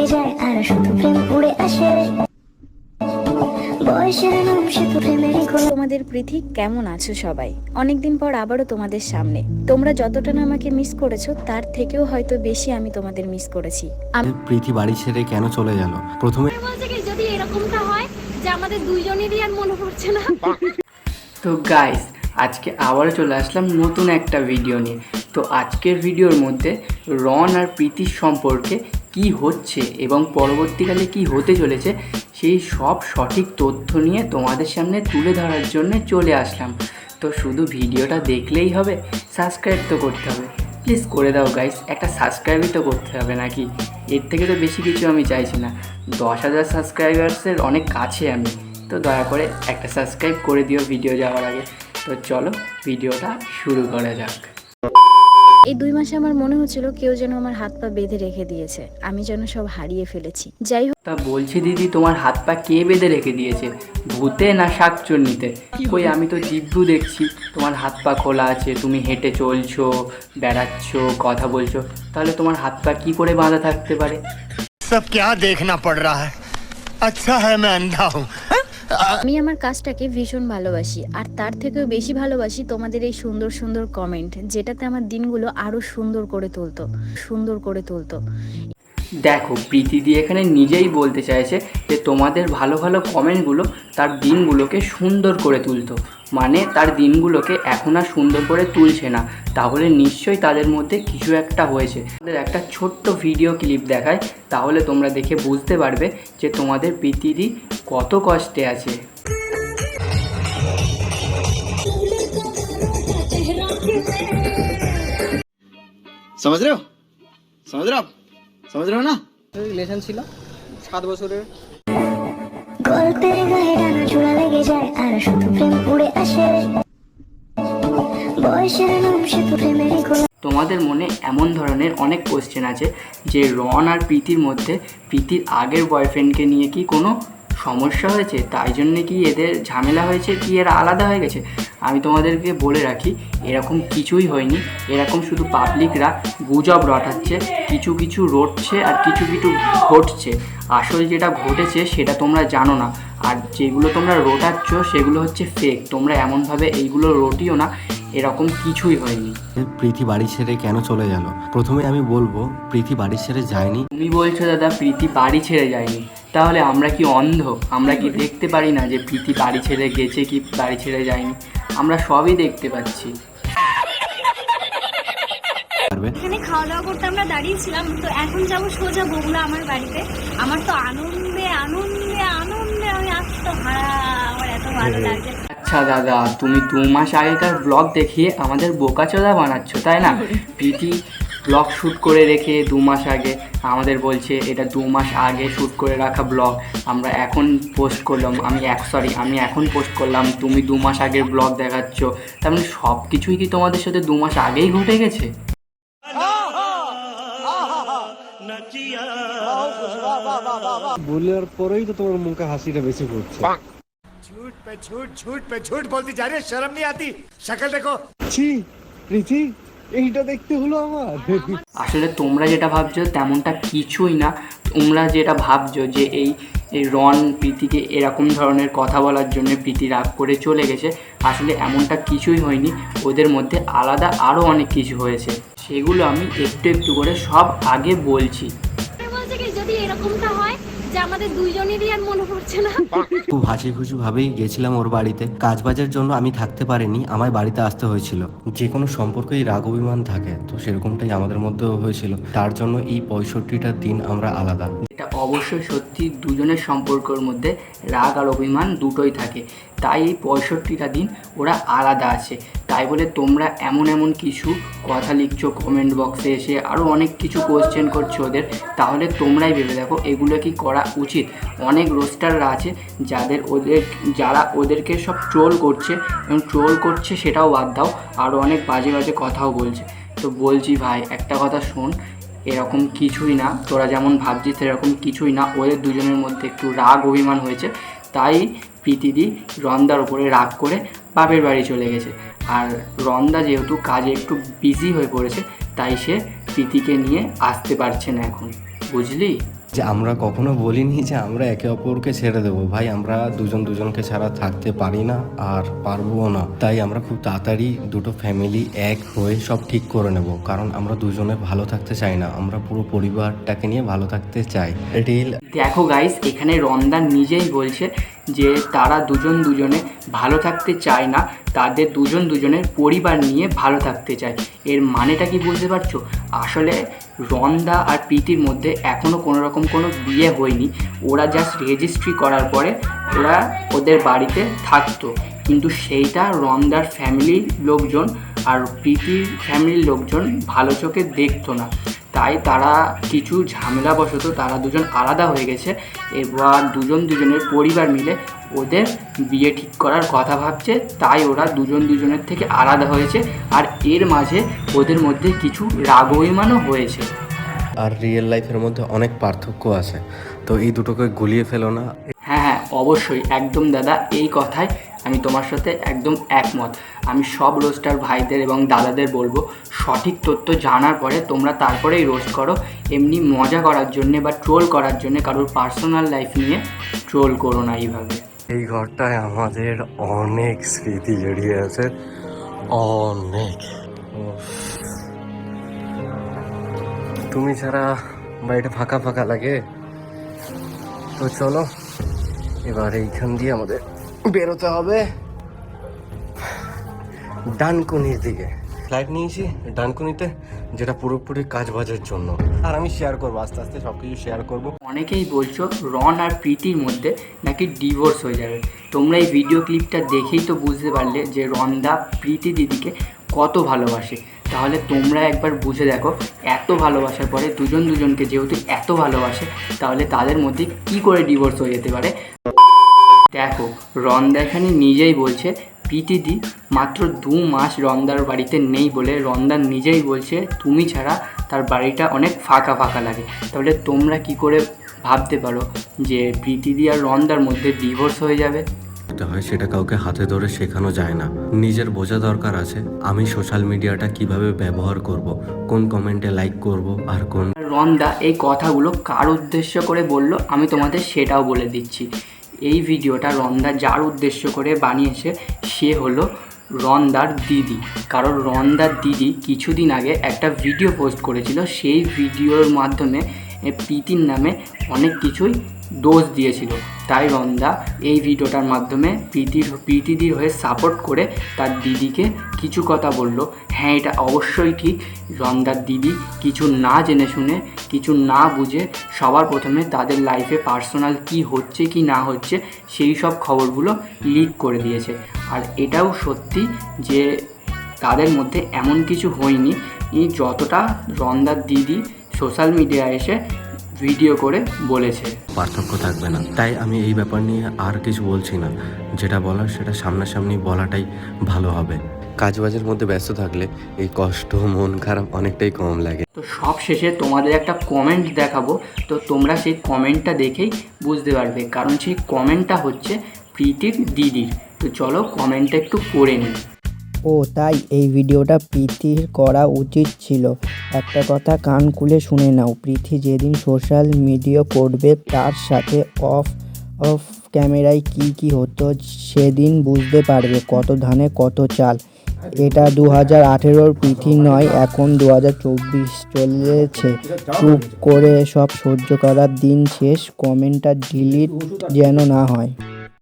লেগে যায় আর শুধু প্রেম উড়ে আসে বয়সের নাম সে তো প্রেমেরই গোলাম। তোমাদের পৃথি কেমন আছো সবাই? অনেকদিন পর আবারও তোমাদের সামনে। তোমরা যতটা না আমাকে মিস করেছো তার থেকেও হয়তো বেশি আমি তোমাদের মিস করেছি। প্রীতি বাড়ি ছেড়ে কেন চলে গেল? প্রথমে বলছে কি যদি এরকমটা হয় যে আমাদের দুইজনেরই আর মনে পড়ছে না। তো গাইস, আজকে আবারও চলে আসলাম নতুন একটা ভিডিও নিয়ে। তো আজকের ভিডিওর মধ্যে রন আর প্রীতির সম্পর্কে কি হচ্ছে এবং পরবর্তীকালে কি হতে চলেছে সেই সব সঠিক তথ্য নিয়ে তোমাদের সামনে তুলে ধরার জন্য চলে আসলাম। তো শুধু ভিডিওটা দেখলেই হবে? সাবস্ক্রাইব তো করতে হবে। প্লিজ করে দাও গাইস, একটা সাবস্ক্রাইবই তো করতে হবে নাকি? এর থেকে তো বেশি কিছু আমি চাইছি না। 10,000 সাবস্ক্রাইবার্সের অনেক কাছে আমি। তো দয়া করে একটা সাবস্ক্রাইব করে দিও ভিডিও যাওয়ার আগে। তো চলো ভিডিওটা শুরু করা যাক। এই 2 মাসে আমার মনে হচ্ছিল কেউ যেন আমার হাত পা বেঁধে রেখে দিয়েছে, আমি যেন সব হারিয়ে ফেলেছি। যাই হোক, তা বলছি দিদি, তোমার হাত পা কে বেঁধে রেখে দিয়েছে? ভূতে না শাকচুন্নিতে? কই, আমি তো জিভু দেখছি তোমার হাত পা খোলা আছে, তুমি হেঁটে চলছো, বেড়াচ্ছ, কথা বলছো, তাহলে তোমার হাত পা কি করে বাঁধা থাকতে পারে? सब क्या देखना पड़ रहा है? अच्छा है मैं अंधा हूँ। আমি আমার কাজটাকে ভীষণ ভালোবাসি, আর তার থেকেও বেশি ভালোবাসি তোমাদের এই সুন্দর সুন্দর কমেন্ট, যেটাতে আমার দিনগুলো আরো সুন্দর করে তুলতো। দেখো, প্রীতিদি এখানে নিজেই বলতে চাইছে যে তোমাদের ভালো ভালো কমেন্টগুলো তার দিনগুলোকে সুন্দর করে তুলতো, মানে তার দিনগুলোকে এখন আর সুন্দর করে তুলছে না। তাহলে নিশ্চয়ই তাদের মধ্যে কিছু একটা হয়েছে। তাদের একটা ছোট্ট ভিডিও ক্লিপ দেখায়, তাহলে তোমরা দেখে বুঝতে পারবে যে তোমাদের প্রীতিদি কত কষ্টে আছে। समझ रहे हो? समझ रहे हो आप? समझ रहे हो ना? রিলেশন ছিল 7 বছরের। গল্পের গায়ে ডানা জোড়া লেগে যায় আর শুধু প্রেম উড়ে আসে বয়সের নাম সে তো প্রেমেরই গোলাম। তোমাদের মনে এমন ধরনের অনেক কোশ্চেন আছে যে রন আর প্রীতির মধ্যে প্রীতির আগের বয়ফ্রেন্ডকে নিয়ে কি কোনো সমস্যা হয়েছে, তাই জন্যে কি এদের ঝামেলা হয়েছে, কি এরা আলাদা হয়ে গেছে? আমি তোমাদেরকে বলে রাখি, এরকম কিছুই হয়নি। এরকম শুধু পাবলিকরা গুজব রটাচ্ছে, কিছু কিছু রটছে আর কিছু কিছু ঘটছে। আসল যেটা ঘটেছে সেটা তোমরা জানো না, আর যেগুলো তোমরা রটাচ্ছ সেগুলো হচ্ছে ফেক। তোমরা এমনভাবে এইগুলো রটিও না, এরকম কিছুই হয়নি। প্রীতি বাড়ি ছেড়ে কেন চলে গেল? প্রথমে আমি বলবো প্রীতি বাড়ি ছেড়ে যায়নি। তুমি বলছো দাদা প্রীতি বাড়ি ছেড়ে যায়নি, তাহলে আমরা কি অন্ধ? আমরা কি দেখতে পারি না যে প্রীতি বাড়ি ছেড়ে গেছে কি বাড়ি ছেড়ে যায়নি? আমরা সবই দেখতে পাচ্ছি। এখানে খাওয়া দাওয়া করতে আমরা দাঁড়িয়েছিলাম, তো এখন যাবো সোজা বগুড়া আমার বাড়িতে। আমার তো আনন্দে আনন্দে আনন্দে আমি আজ তো হারা, আমার এত ভালো লাগছে। আচ্ছা দাদা, তুমি 2 মাস আগেকার ব্লগ দেখিয়ে আমাদের বোকাচোদা বানাচ্ছ, তাই না? প্রীতি ব্লগ শ্যুট করে রেখে 2 মাস আগে আমাদের বলছে এটা 2 মাস আগে শ্যুট করে রাখা ব্লগ, আমরা এখন পোস্ট করলাম। আমি এখন পোস্ট করলাম, তুমি 2 মাস আগের ব্লগ দেখাচ্ছ। তার মানে সব কিছুই কি তোমাদের সাথে 2 মাস আগেই ঘটে গেছে? বলার পরেই তো তোমার মুখে হাসিটা বেশি পড়ছে। झूठ पे झूठ बोलती जा रही है, शर्म नहीं आती? शक्ल देखो। ছি প্রীতি, এইটা দেখতে হলো আমার। আসলে তোমরা যেটা ভাবছো তেমনটা কিছুই না। তোমরা যেটা ভাবছো যে এই রন প্রীতিকে এরকম ধরনের কথা বলার জন্য প্রীতি রাগ করে চলে গেছে, আসলে এমনটা কিছুই হয়নি। ওদের মধ্যে আলাদা আরও অনেক কিছু হয়েছে, সেগুলো আমি একটু একটু করে সব আগে বলছি। বলছে কি যদি এরকমটা হয় যে আমাদের দুইজনেরই আর মনে পড়ছে না। খুব হাসি খুশি ভাবেই গেছিলাম ওর বাড়িতে। কাজবাজের জন্য আমি থাকতে পারিনি, আমার বাড়িতে আসতে হয়েছিল। যে কোনো সম্পর্কেই রাগ অভিমান থাকে, তো সেরকমটাই আমাদের মধ্যেও হয়েছিল। তার জন্য এই 65টা দিন আমরা আলাদা। এটা অবশ্যই সত্যি, দুজনের সম্পর্কের মধ্যে রাগ আর অভিমান দুটোই থাকে, তাই এই 65টা দিন ওরা আলাদা আছে। তাই বলে তোমরা এমন এমন কিছু কথা লিখছো কমেন্ট বক্সে এসে, আরও অনেক কিছু কোশ্চেন করছো ওদের, তাহলে তোমরাই ভেবে দেখো এগুলো কি করা উচিত? অনেক রোস্টাররা আছে যারা ওদেরকে সব ট্রোল করছে, এবং ট্রোল করছে সেটাও বাদ দাও, আরও অনেক বাজে বাজে কথাও বলছে। তো বলছি ভাই, একটা কথা শোন, এরকম কিছুই না, তোরা যেমন ভাবছিস সেরকম কিছুই না। ওদের দুজনের মধ্যে একটু রাগ অভিমান হয়েছে, তাই প্রীতিদি রন্দার উপরে রাগ করে বাপের বাড়ি চলে গেছে। আর রন্দা যেহেতু কাজে একটু বিজি হয়ে পড়েছে, তাই সে প্রীতিকে নিয়ে আসতে পারছে না এখন, বুঝলি? যে আমরা কখনো বলিনি যে আমরা একে অপরকে ছেড়ে দেবো। ভাই আমরা দুজনকে ছাড়া থাকতে পারি না আর পারবো না। তাই আমরা খুব তাড়াতাড়ি দুটো ফ্যামিলি এক হয়ে সব ঠিক করে নেব, কারণ আমরা দুজনে ভালো থাকতে চাই না, আমরা পুরো পরিবারটাকে নিয়ে ভালো থাকতে চাই। রিল দেখো গাইস, এখানে রন্দা নিজেই বলছে যে তারা দুজনে ভালো থাকতে চায় না, তাদের দুজনের পরিবার নিয়ে ভালো থাকতে চায়। এর মানেটা কি বুঝতে পারছো? আসলে রন্দা আর প্রীতির মধ্যে এখনও কোনো বিয়ে হয়নি। ওরা জাস্ট রেজিস্ট্রি করার পরে ওরা ওদের বাড়িতে থাকতো, কিন্তু সেইটা রন্দার ফ্যামিলির লোকজন আর প্রীতির ফ্যামিলির লোকজন ভালো চোখে দেখতো না। তাই তারা কিছু ঝামেলাবশত তারা দুজন আলাদা হয়ে গেছে। এবার দুজনের পরিবার মিলে ওদের বিয়ে ঠিক করার কথা ভাবছে, তাই ওরা দুজনের থেকে আলাদা হয়েছে। আর এর মাঝে ওদের মধ্যে কিছু রাগ অভিমানও হয়েছে। আর রিয়েল লাইফের মধ্যে অনেক পার্থক্য আছে, তো এই দুটোকে গুলিয়ে ফেলো না। হ্যাঁ, অবশ্যই, একদম দাদা, এই কথায় আমি তোমার সাথে একদম একমত। আমি সব রোস্টার ভাইদের এবং দাদাদের বলবো, সঠিক তথ্য জানার পরে তোমরা তারপরেই রোস্ট করো। এমনি মজা করার জন্যে বা ট্রোল করার জন্যে কারোর পার্সোনাল লাইফ নিয়ে ট্রোল করো না এইভাবে। এই ঘরটায় আমাদের অনেক স্মৃতি জড়িয়ে আছে, অনেক। তুমি ছাড়া বাড়িটা ফাঁকা ফাঁকা লাগে। তো চলো এবার এইখান দিয়ে আমাদের বেরোতে হবে ডানকুনির দিকে। ফ্লাইট নিয়েছি ডানকুনিতে, যেটা পুরোপুরি কাজ বাজের জন্য। আর আমি শেয়ার করবো, আস্তে আস্তে সব কিছু শেয়ার করবো। অনেকেই বলছো রন আর প্রীতির মধ্যে নাকি ডিভোর্স হয়ে যাবে। তোমরা এই ভিডিও ক্লিপটা দেখেই তো বুঝতে পারলে যে রন্দা প্রীতি দিদিকে কত ভালোবাসে। তাহলে তোমরা একবার বুঝে দেখো, এত ভালোবাসার পরে দুজনকে যেহেতু এত ভালোবাসে, তাহলে তাদের মধ্যে কি করে ডিভোর্স হয়ে যেতে পারে। দেখো, রন্দা এখানে নিজেই বলছে প্রীতিদি মাত্র 2 মাস রন্দার বাড়িতে নেই বলে রন্দা নিজেই বলছে তুমি ছাড়া তার বাড়িটা অনেক ফাঁকা ফাঁকা লাগে। তাহলে তোমরা কি করে ভাবতে পারো যে প্রীতিদি আর রন্দার মধ্যে ডিভোর্স হয়ে যাবে? হয় সেটা কাউকে হাতে ধরে শেখানো যায় না, নিজের বোঝা দরকার আছে। আমি সোশ্যাল মিডিয়াটা কিভাবে ব্যবহার করব, কোন কমেন্টে লাইক করব আর কোন। রন্দা এই কথাগুলো কার উদ্দেশ্য করে বললো আমি তোমাদের সেটাও বলে দিচ্ছি। এই ভিডিওটা রন্দা যার উদ্দেশ্য করে বানিয়েছে সে হলো রন্দার দিদি। কারণ রন্দার দিদি কিছুদিন আগে একটা ভিডিও পোস্ট করেছিল, সেই ভিডিওর মাধ্যমে প্রীতির নামে অনেক কিছুই দোষ দিয়েছিল। তাই রন্দা এই ভিডিওটার মাধ্যমে প্রীতিদির হয়ে সাপোর্ট করে তার দিদিকে কিছু কথা বলল। হ্যাঁ, এটা অবশ্যই ঠিক। রন্দার দিদি কিছু না জেনে শুনে, কিছু না বুঝে সবার প্রথমে তাদের লাইফে পার্সোনাল কি হচ্ছে কি না হচ্ছে সেই সব খবরগুলো লিক করে দিয়েছে। আর এটাও সত্যি যে তাদের মধ্যে এমন কিছু হয়নি, যতটা রন্দার দিদি সোশ্যাল মিডিয়ায় এসে ভিডিও করে বলেছে। পার্থক্য থাকবে না, তাই আমি এই ব্যাপার নিয়ে আর কিছু বলছি না। যেটা বলার সেটা সামনাসামনি বলাটাই ভালো হবে। কাজবাজের মধ্যে ব্যস্ত থাকলে এই কষ্ট, মন খারাপ অনেকটাই কম লাগে। তো সব শেষে তোমাদের একটা কমেন্ট দেখাবো, তো তোমরা সেই কমেন্টটা দেখেই বুঝতে পারবে, কারণ সেই কমেন্টটা হচ্ছে প্রীতির দিদির। তো চলো কমেন্টটা একটু পড়ে নিই। ও তাই এই ভিডিওটা প্রীতির করা উচিত ছিল। একটা কথা কান খুলে শুনে নাও, প্রীতি যেদিন সোশ্যাল মিডিয়া করবে তার সাথে অফ ক্যামেরায় কি হতো সেদিন বুঝতে পারবে কত ধানে কত চাল। এটা 2018 প্রীতি নয়, এখন 2024 চলেছে। চুপ করে সব সহ্য করার দিন শেষ। কমেন্টটা ডিলিট যেন না হয়।